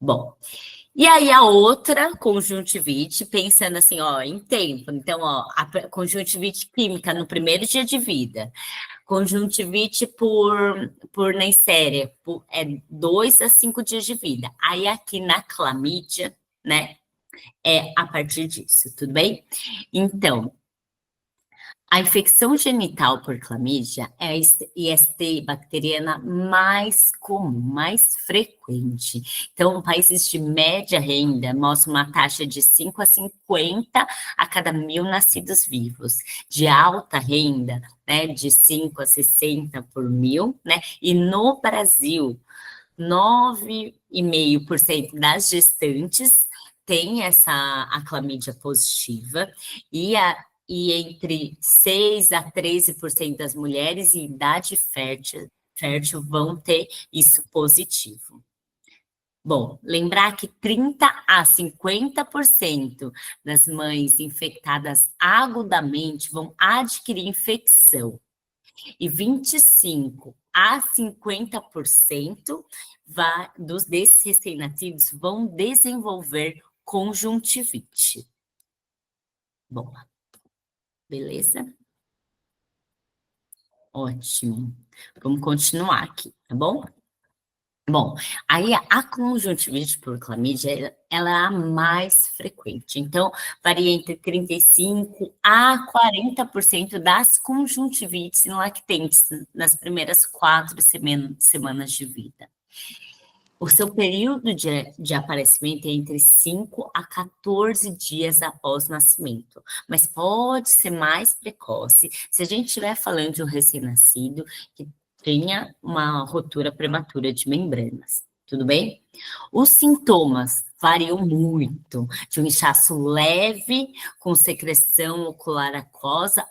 Bom, e aí a outra conjuntivite, pensando assim, ó, em tempo. Então, ó, a conjuntivite química no primeiro dia de vida, conjuntivite por Neisseria, é 2 a 5 dias de vida. Aí aqui na clamídia, né, é a partir disso, tudo bem? Então, a infecção genital por clamídia é a IST bacteriana mais comum, mais frequente. Então, países de média renda mostram uma taxa de 5 a 50 a cada 1.000 nascidos vivos. De alta renda, né, de 5 a 60 por 1.000, né? E no Brasil, 9,5% das gestantes tem a clamídia positiva e entre 6 a 13% das mulheres em idade fértil vão ter isso positivo. Bom, lembrar que 30 a 50% das mães infectadas agudamente vão adquirir infecção e 25 a 50% desses recém-nascidos vão desenvolver conjuntivite. Bom, beleza? Ótimo. Vamos continuar aqui, tá bom? Bom, aí a conjuntivite por clamídia, ela é a mais frequente. Então, varia entre 35% a 40% das conjuntivites em lactentes nas primeiras 4 semanas de vida. O seu período de aparecimento é entre 5 a 14 dias após o nascimento, mas pode ser mais precoce se a gente estiver falando de um recém-nascido que tenha uma rotura prematura de membranas, tudo bem? Os sintomas variam muito, de um inchaço leve com secreção ocular aquosa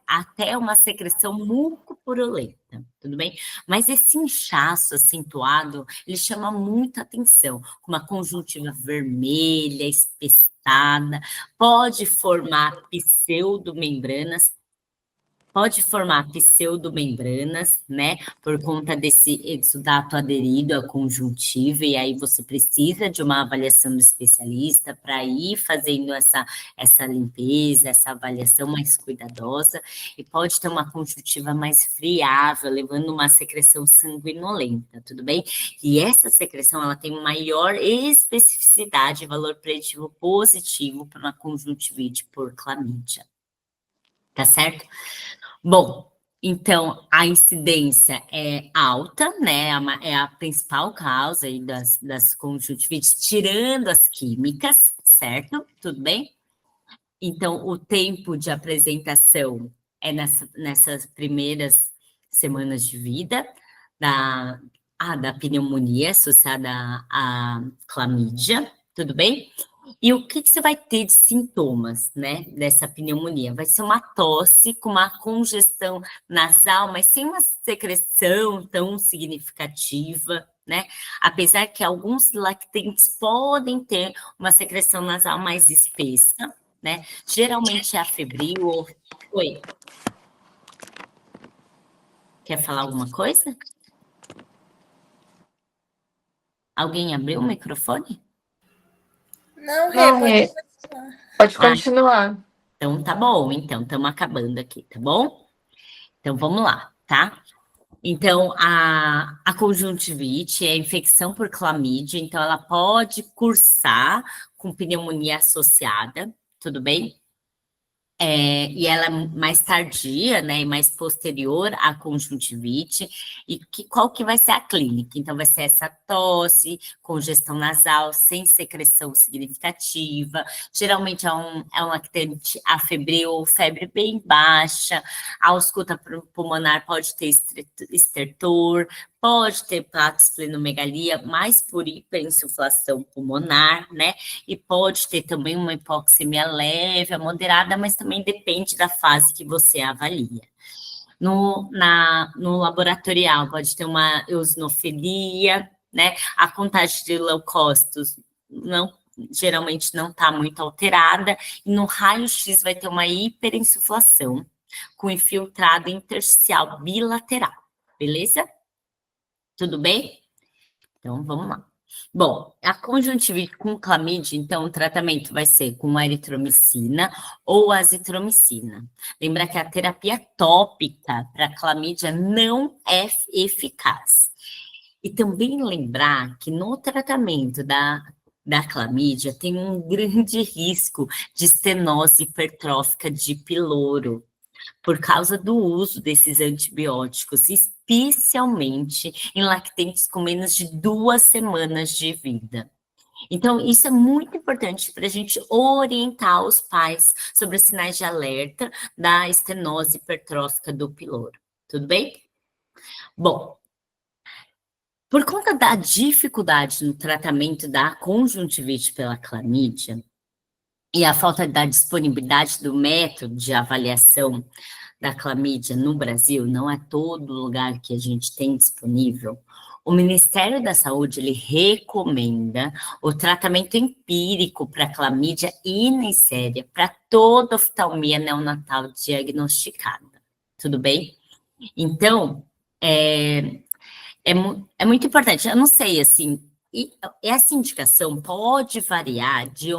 até uma secreção mucopurulenta, tudo bem? Mas esse inchaço acentuado, ele chama muita atenção, com uma conjuntiva vermelha, espessada, pode formar pseudomembranas, né, por conta desse exudato aderido à conjuntiva, e aí você precisa de uma avaliação do especialista para ir fazendo essa limpeza, essa avaliação mais cuidadosa, e pode ter uma conjuntiva mais friável, levando uma secreção sanguinolenta, tudo bem? E essa secreção, ela tem maior especificidade e valor preditivo positivo para uma conjuntivite por clamídia. Tá certo? Bom, então a incidência é alta, né? É a principal causa aí das conjuntivites, tirando as químicas, certo? Tudo bem? Então, o tempo de apresentação é nessas primeiras semanas de vida da pneumonia associada à clamídia, tudo bem? E o que você vai ter de sintomas, né, dessa pneumonia? Vai ser uma tosse com uma congestão nasal, mas sem uma secreção tão significativa, né? Apesar que alguns lactentes podem ter uma secreção nasal mais espessa, né? Geralmente é febril ou... Oi. Quer falar alguma coisa? Alguém abriu o microfone? Não, Rê, pode continuar. Então tá bom, então estamos acabando aqui, tá bom? Então vamos lá, tá? Então a conjuntivite é infecção por clamídia, então ela pode cursar com pneumonia associada, tudo bem? E ela é mais tardia, né, e mais posterior à conjuntivite, e qual que vai ser a clínica? Então, vai ser essa tosse, congestão nasal, sem secreção significativa, geralmente é um lactante afebril ou febre bem baixa, a ausculta pulmonar pode ter estertor, pode ter platisplenomegalia, mais por hiperinsuflação pulmonar, né? E pode ter também uma hipoxemia leve, a moderada, mas também depende da fase que você avalia. No laboratorial, pode ter uma eosinofilia, né? A contagem de leucócitos geralmente não está muito alterada, e no raio-x vai ter uma hiperinsuflação com infiltrado intersticial bilateral, beleza? Tudo bem? Então, vamos lá. Bom, a conjuntivite com clamídia, então, o tratamento vai ser com a eritromicina ou azitromicina. Lembra que a terapia tópica para clamídia não é eficaz. E também lembrar que no tratamento da clamídia tem um grande risco de estenose hipertrófica de piloro, por causa do uso desses antibióticos, especialmente em lactentes com menos de 2 semanas de vida. Então, isso é muito importante para a gente orientar os pais sobre os sinais de alerta da estenose hipertrófica do piloro. Tudo bem? Bom, por conta da dificuldade no tratamento da conjuntivite pela clamídia e a falta da disponibilidade do método de avaliação da clamídia no Brasil, não é todo lugar que a gente tem disponível, o Ministério da Saúde, ele recomenda o tratamento empírico para clamídia e Neisseria para toda oftalmia neonatal diagnosticada. Tudo bem? Então, é muito importante. Eu não sei, assim, essa indicação pode variar de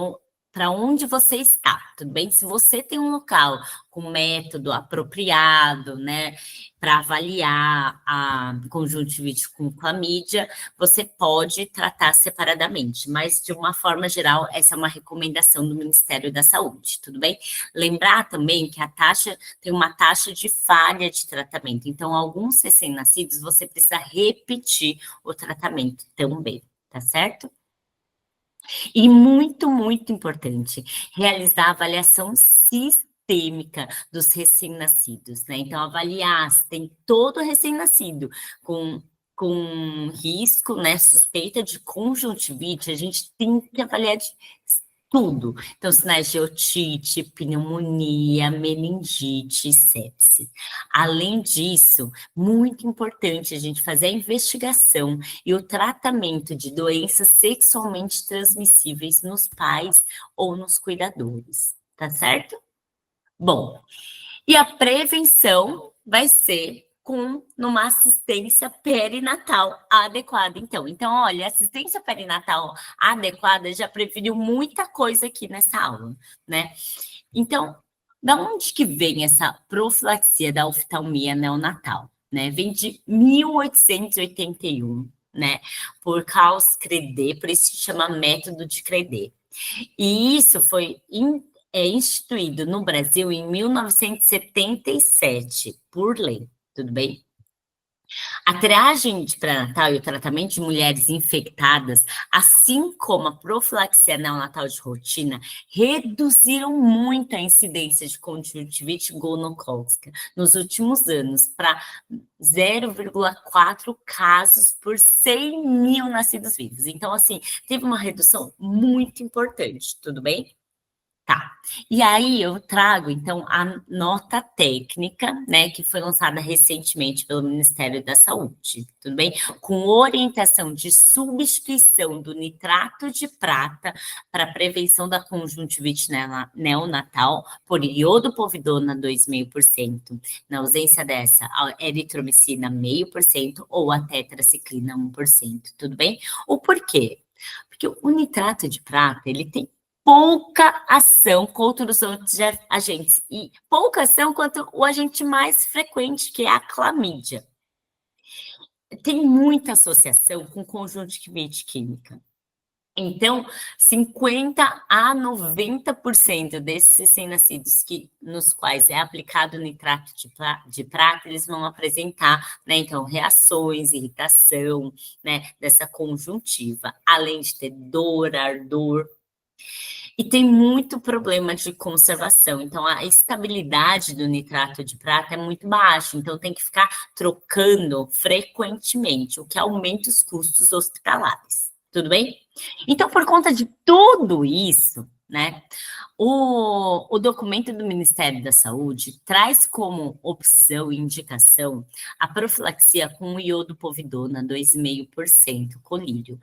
para onde você está, tudo bem? Se você tem um local com método apropriado, né, para avaliar a conjuntivite com clamídia, você pode tratar separadamente, mas de uma forma geral, essa é uma recomendação do Ministério da Saúde, tudo bem? Lembrar também que a taxa tem uma taxa de falha de tratamento, então alguns recém-nascidos você precisa repetir o tratamento também, tá certo? E muito, muito importante, realizar a avaliação sistêmica dos recém-nascidos, né? Então, avaliar se tem todo recém-nascido com risco, né? Suspeita de conjuntivite, a gente tem que avaliar tudo. Então, sinais de otite, pneumonia, meningite, sepse. Além disso, muito importante a gente fazer a investigação e o tratamento de doenças sexualmente transmissíveis nos pais ou nos cuidadores, tá certo? Bom, e a prevenção vai ser numa assistência perinatal adequada. Então, olha, assistência perinatal adequada já preveniu muita coisa aqui nessa aula, né? Então, da onde que vem essa profilaxia da oftalmia neonatal? Né? Vem de 1881, né? Por Carlos Credé, por isso se chama método de Credé. E isso foi instituído no Brasil em 1977, por lei, tudo bem? A triagem de pré-natal e o tratamento de mulheres infectadas, assim como a profilaxia neonatal de rotina, reduziram muito a incidência de conjuntivite gonocócica nos últimos anos para 0,4 casos por 100 mil nascidos vivos. Então, assim, teve uma redução muito importante, tudo bem? Tá. E aí eu trago, então, a nota técnica, né, que foi lançada recentemente pelo Ministério da Saúde, tudo bem? Com orientação de substituição do nitrato de prata para prevenção da conjuntivite neonatal por iodopovidona 2,5%. Na ausência dessa, a eritromicina 0,5% ou a tetraciclina 1%, tudo bem? O porquê? Porque o nitrato de prata, ele tem pouca ação contra os outros agentes e pouca ação contra o agente mais frequente, que é a clamídia. Tem muita associação com conjuntivite química. Então, 50 a 90% desses recém-nascidos nos quais é aplicado nitrato de prata, eles vão apresentar, né, então, reações, irritação, né, dessa conjuntiva, além de ter dor, ardor. E tem muito problema de conservação. Então, a estabilidade do nitrato de prata é muito baixa. Então, tem que ficar trocando frequentemente, o que aumenta os custos hospitalares. Tudo bem? Então, por conta de tudo isso, né, o documento do Ministério da Saúde traz como opção e indicação a profilaxia com iodopovidona 2,5% colírio,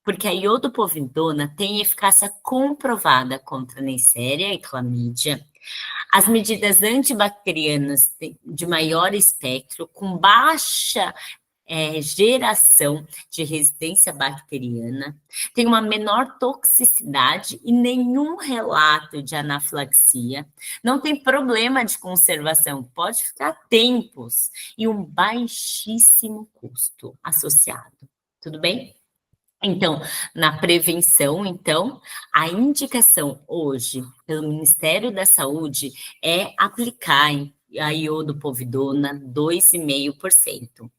porque a iodopovidona tem eficácia comprovada contra Neisseria e clamídia. As medidas antibacterianas de maior espectro, com baixa geração de resistência bacteriana, tem uma menor toxicidade e nenhum relato de anafilaxia, não tem problema de conservação, pode ficar tempos, e um baixíssimo custo associado. Tudo bem? Então, na prevenção, a indicação hoje pelo Ministério da Saúde é aplicar a iodopovidona 2,5%.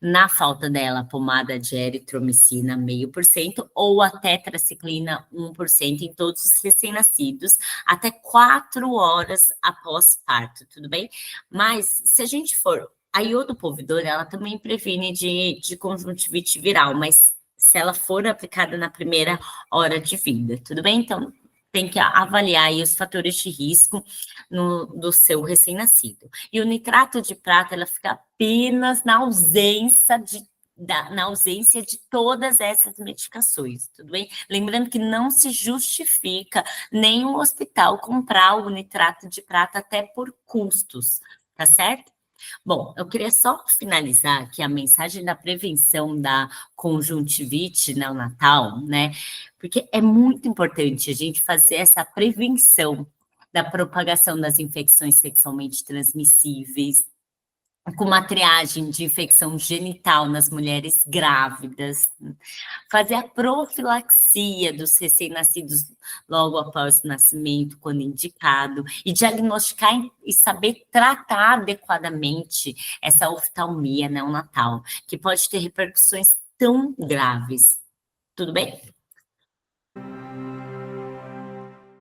Na falta dela, a pomada de eritromicina 0,5% ou a tetraciclina 1% em todos os recém-nascidos até 4 horas após parto, tudo bem? Mas se a gente for, a iodopovidona, ela também previne de conjuntivite viral, mas se ela for aplicada na primeira hora de vida, tudo bem? Então, tem que avaliar aí os fatores de risco do seu recém-nascido. E o nitrato de prata, ela fica apenas na ausência de todas essas medicações, tudo bem? Lembrando que não se justifica nenhum hospital comprar o nitrato de prata até por custos, tá certo? Bom, eu queria só finalizar aqui a mensagem da prevenção da conjuntivite neonatal, né? Porque é muito importante a gente fazer essa prevenção da propagação das infecções sexualmente transmissíveis, com uma triagem de infecção genital nas mulheres grávidas, fazer a profilaxia dos recém-nascidos logo após o nascimento, quando indicado, e diagnosticar e saber tratar adequadamente essa oftalmia neonatal, que pode ter repercussões tão graves. Tudo bem?